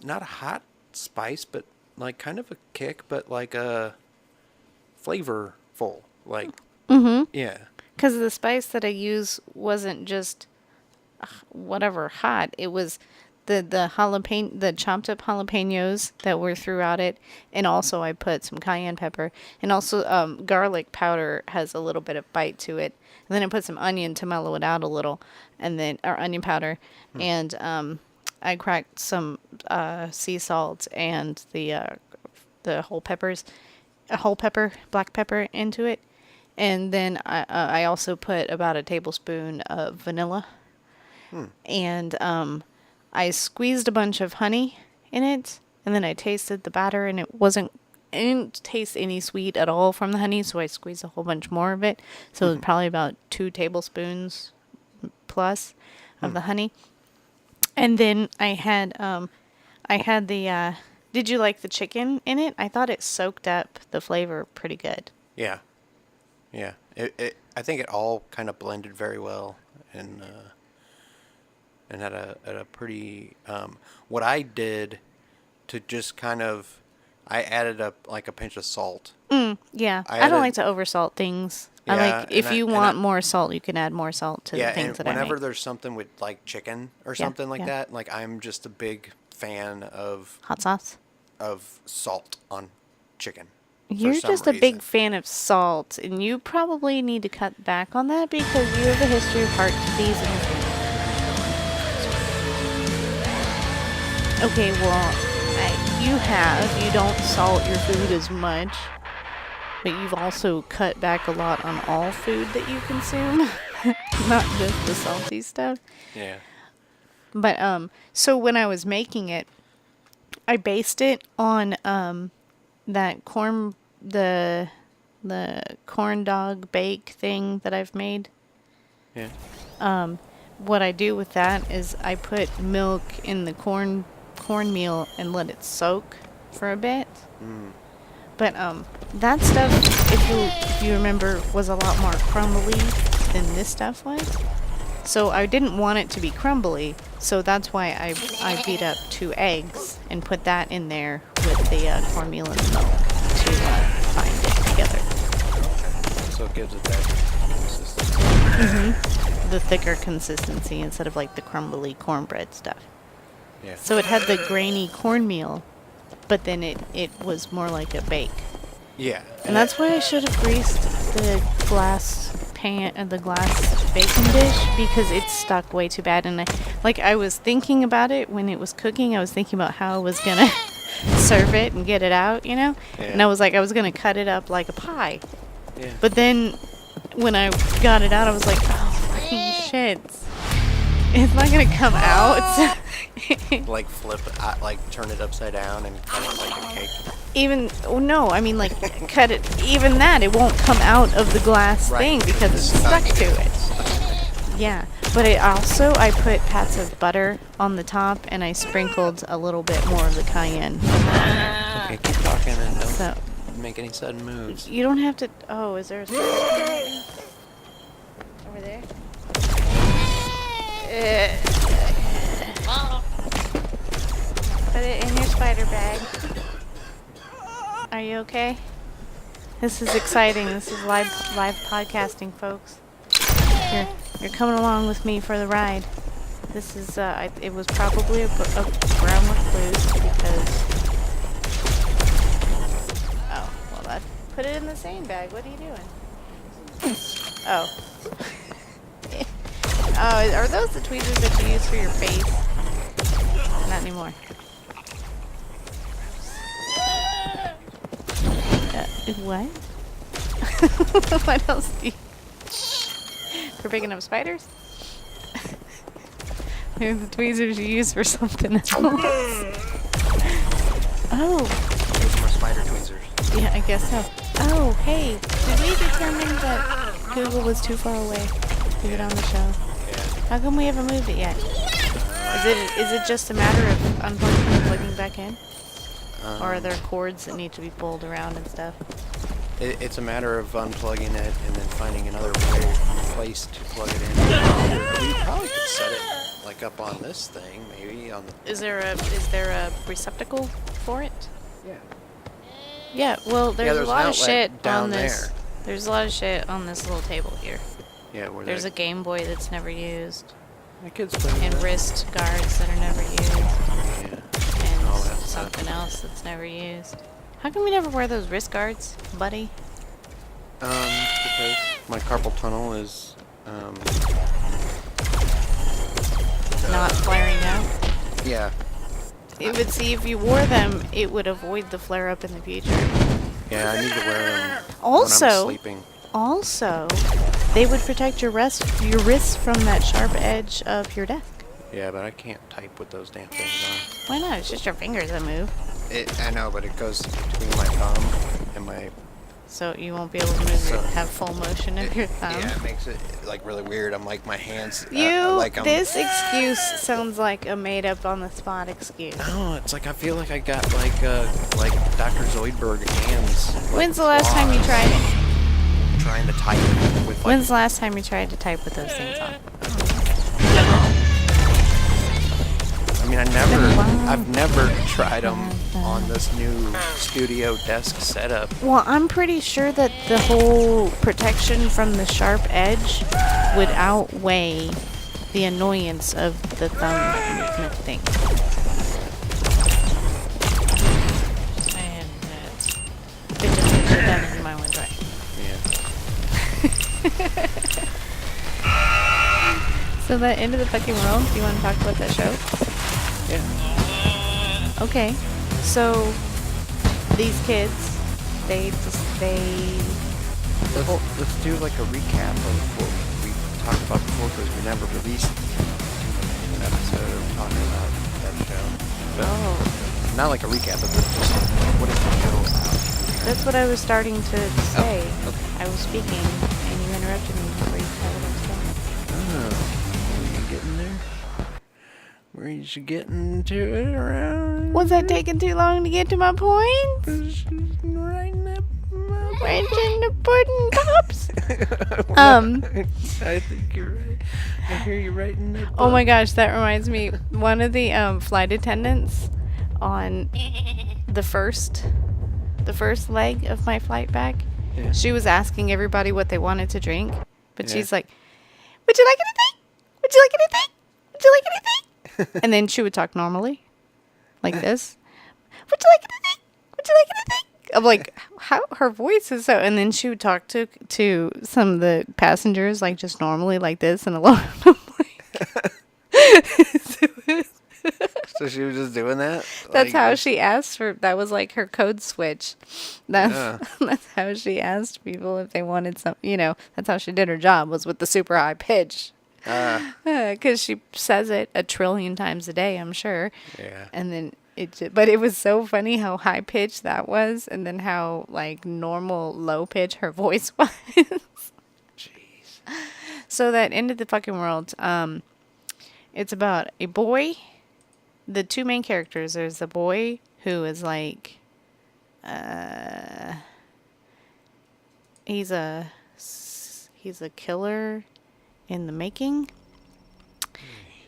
not a hot spice, but like kind of a kick, but like a flavorful. Like, yeah. Because the spice that I use wasn't just whatever hot. It was the chopped up jalapenos that were throughout it, and also I put some cayenne pepper, and also garlic powder has a little bit of bite to it. And then I put some onion to mellow it out a little, and then or onion powder, and I cracked some sea salt and the whole pepper, black pepper into it, and then I also put about a tablespoon of vanilla, and I squeezed a bunch of honey in it, and then I tasted the batter, and I didn't taste any sweet at all from the honey, so I squeezed a whole bunch more of it. So it was probably about 2 tablespoons plus of the honey. And then I had the, did you like the chicken in it? I thought it soaked up the flavor pretty good. Yeah. Yeah. I think it all kind of blended very well, and had a pretty, what I did to just kind of, I added up like a pinch of salt. Yeah. I don't like to oversalt things. Yeah, I like, if you want more salt, you can add more salt to the things that I make. Whenever there's something with like chicken or something like that, like I'm just a big fan of hot sauce, of salt on chicken. You're just a big fan of salt, and you probably need to cut back on that because you have a history of heart disease and okay, well, you don't salt your food as much, but you've also cut back a lot on all food that you consume, not just the salty stuff. Yeah. But, so when I was making it, I based it on, that the corn dog bake thing that I've made. Yeah. What I do with that is I put milk in the cornmeal and let it soak for a bit. But that stuff, if you remember, was a lot more crumbly than this stuff was. So I didn't want it to be crumbly, so that's why I beat up 2 eggs and put that in there with the cornmeal and the milk to bind it together. Okay. So it gives it that consistency. The thicker consistency instead of like the crumbly cornbread stuff. Yeah. So it had the grainy cornmeal, but then it was more like a bake. Yeah. And that's why I should have greased the glass pan and the glass baking dish, because it stuck way too bad. And I was thinking about it when it was cooking. I was thinking about how I was gonna serve it and get it out, you know. Yeah. And I was gonna cut it up like a pie. Yeah. But then when I got it out, I was like, oh fucking shit, it's not gonna come out. Like flip, like turn it upside down and cut it like a cake. Like cut it. Even that, it won't come out of the glass thing because it's stuck to it. Yeah, but I put pats of butter on the top, and I sprinkled a little bit more of the cayenne. Okay, keep talking and don't make any sudden moves. You don't have to. Oh, is there a over there? Put it in your spider bag. Are you okay? This is exciting. This is live podcasting, folks. You're coming along with me for the ride. This is it was probably a brown recluse because. Oh well, that put it in the same bag. What are you doing? Oh. Oh, are those the tweezers that you use for your face? Not anymore. What? What else do you... For picking up spiders? They're the tweezers you use for something else. Oh. Those more spider tweezers. Yeah, I guess so. Oh, hey. Did we determine that Google was too far away to get on the show? Yeah. How come we haven't moved it yet? Is it just a matter of unplugging and plugging back in? Or are there cords that need to be pulled around and stuff? It's a matter of unplugging it and then finding another place to plug it in. We probably could set it like like up on this thing, maybe on the. Is there a receptacle for it? Yeah. Yeah, well, there's a there's lot an of shit outlet down on this. there. There's a lot of shit on this little table here. Yeah, where There's a Game Boy that's never used, the kids play and with wrist guards that are never used, it. Yeah. and All that something stuff. else that's never used. How come we never wear those wrist guards, buddy? Because my carpal tunnel is Not flaring out. yeah. It would see if you wore them, it would avoid the flare up in the future. Yeah, I need to wear them when Also, I'm sleeping. Also, they would protect your wrists from that sharp edge of your desk. Yeah, but I can't type with those damn things Why not? It's just your fingers that move. on. I know, but it goes between my thumb and my. So you won't be able to move have full motion of your thumb. Yeah, it makes it like really weird. I'm like my hands. This excuse sounds like a made up on the spot excuse. No, it's like I feel like I got like Dr. Zoidberg hands. When's the last time you tried it? Trying to type with. Like, When's the last time you tried to type with those things on? I mean, I've never tried them on this new studio desk setup. Well, I'm pretty sure that the whole protection from the sharp edge would outweigh the annoyance of the thumb movement thing. And it just makes it done and my one's right. Yeah. So that end of the fucking world, do you want to talk about that show? Yeah. Okay. So these kids, Let's do like a recap of what we talked about before because we never released an episode talking about that show. But not like a recap of it, just what is the show about? that's what I was starting to say. Oh, okay. I was speaking and you interrupted me before you started Were you getting there? Were you getting to it around? Was that taking too long to get to my point? Writing up Wrenching the pudding pops. I think you're right. I hear you writing up. Oh my gosh, that reminds me. One of the flight attendants on the first leg of my flight back, Yeah. she was asking everybody what they wanted to drink, but Yeah. she's like, "Would you like anything? Would you like anything? Would you like anything?" And then she would talk normally, like this. Would you like anything? Would you like anything? I'm like, how her voice is so. And then she would talk to some of the passengers like just normally like this and alone. I'm like, So she was just doing that? that's Like, how she asked for. That was like her code switch. That's Yeah. that's how she asked people if they wanted some. That's how she did her job, was with the super high pitch. Because she says it 1 trillion times a day, I'm sure. Yeah. And then but it was so funny how high pitched that was, and then how like normal low pitch her voice was. Jeez. So that end of the fucking world. It's about a boy. The two main characters. There's the boy who is like, he's a killer in the making,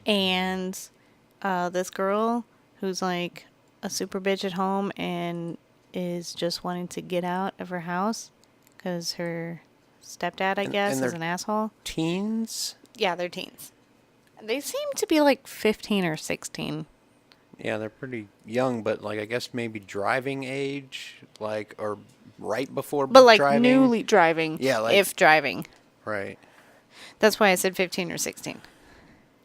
and this girl who's like a super bitch at home and is just wanting to get out of her house because her stepdad, I guess, and is an asshole. Teens? Yeah, they're teens. They seem to be like 15 or 16. Yeah, they're pretty young, but like I guess maybe driving age, like or right before But like driving. newly driving. Yeah, like- if driving. Right. That's why I said 15 or 16.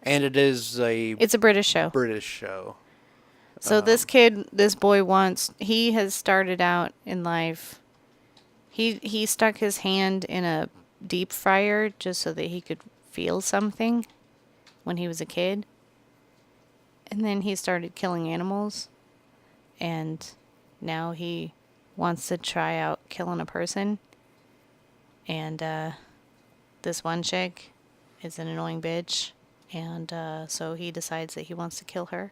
And it is It's a British show. British show. So this boy he has started out in life. He stuck his hand in a deep fryer just so that he could feel something when he was a kid. And then he started killing animals. And now he wants to try out killing a person. And this one chick is an annoying bitch. And so he decides that he wants to kill her.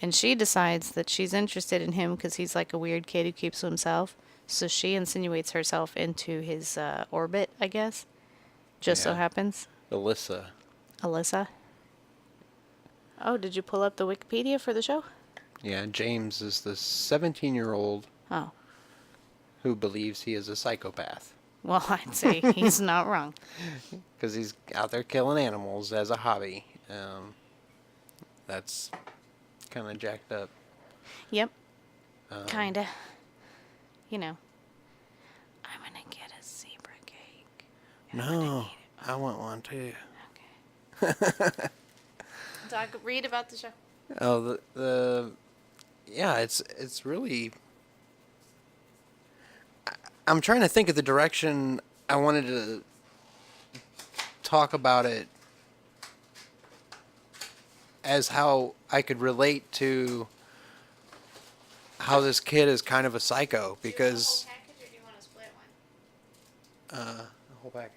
And she decides that she's interested in him because he's like a weird kid who keeps to himself. So she insinuates herself into his orbit, I guess. Just so Yeah. happens. Alyssa. Alyssa. Oh, did you pull up the Wikipedia for the show? Yeah, James is the 17-year-old Oh. who believes he is a psychopath. Well, I'd say he's not wrong. Because he's out there killing animals as a hobby. That's kind of jacked up. Yep. Kinda. You know. I'm gonna get a zebra cake. And I'm gonna No, eat it. I want one too. Okay. Read about the show. Oh, yeah, it's really. I'm trying to think of the direction I wanted to talk about it as how I could relate to how this kid is kind of a psycho because Do you want a split one? the whole package.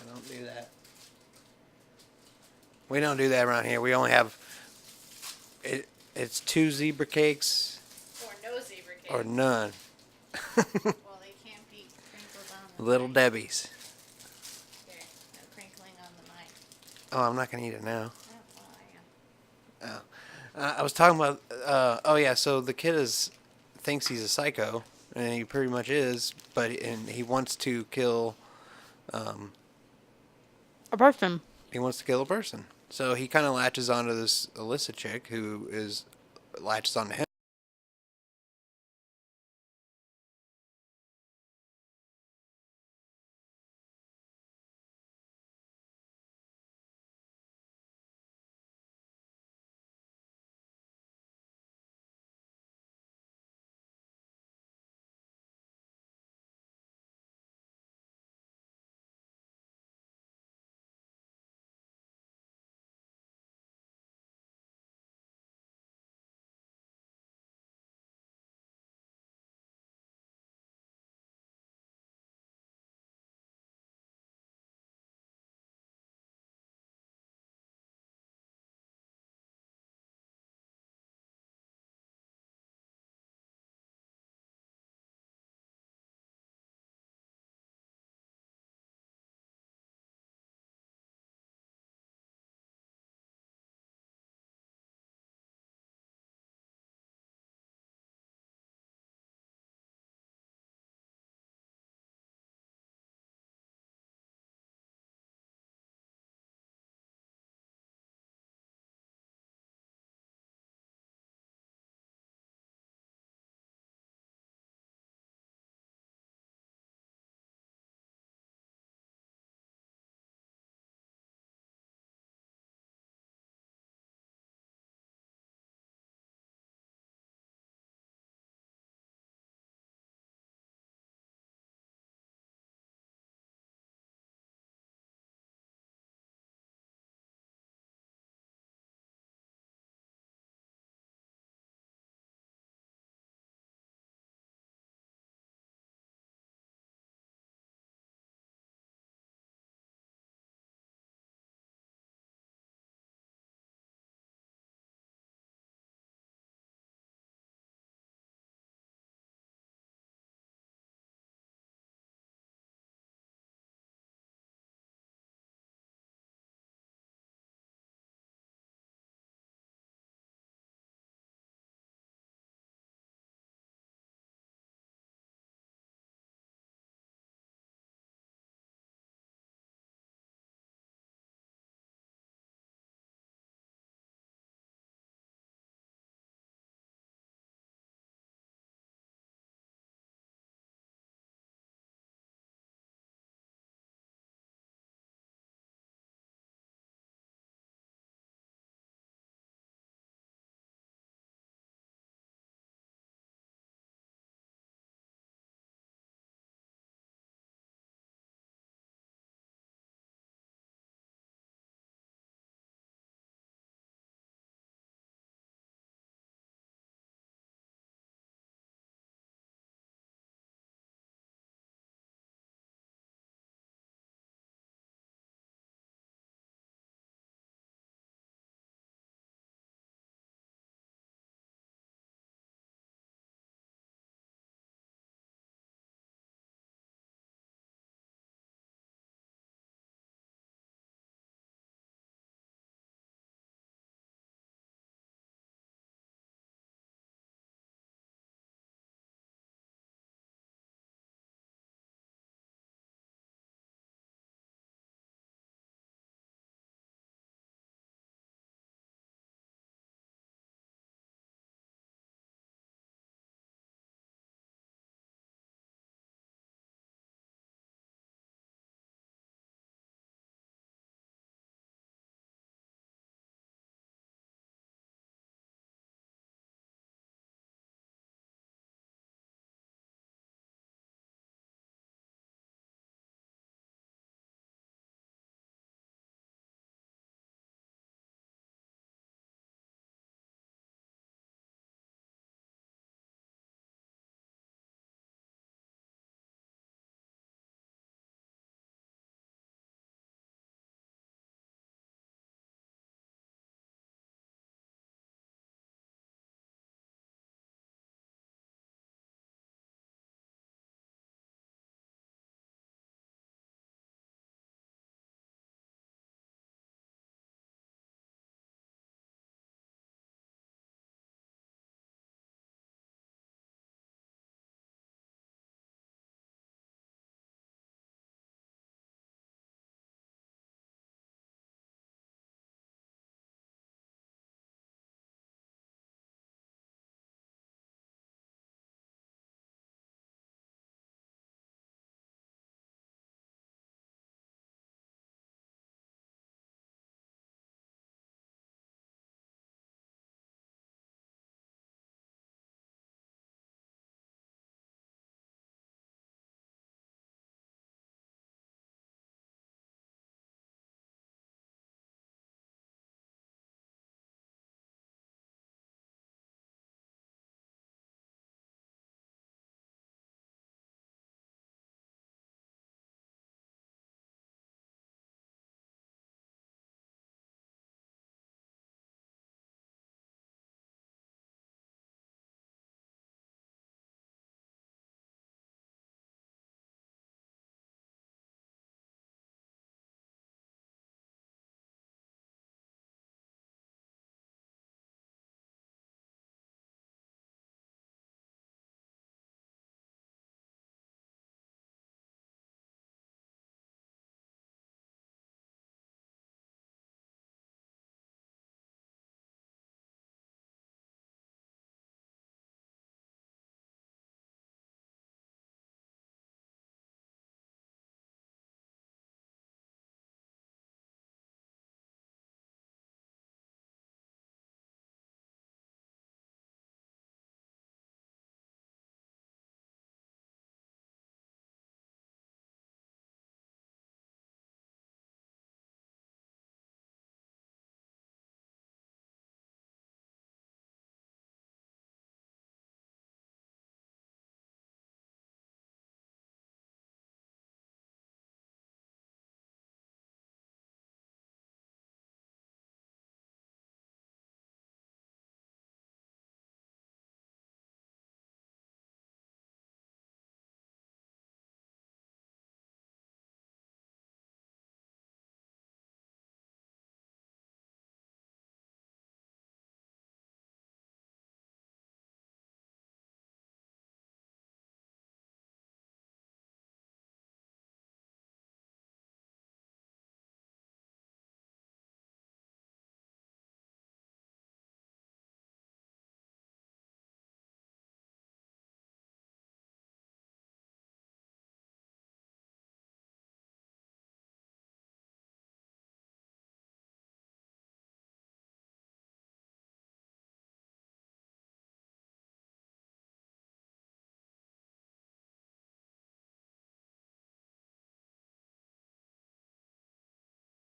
I don't do that. We don't do that around here. We only have it. It's 2 zebra cakes Or no zebra cake. or none. Well, they can't be crinkled on the Little knife. Debbie's. Okay, no crinkling on the knife. Oh, I'm not gonna eat it now. Oh, well, I am. Oh, I was talking about. Oh yeah, so the kid thinks he's a psycho, and he pretty much is. And he wants to kill. A person. He wants to kill a person. So he kind of latches onto this Alyssa chick who latches onto him.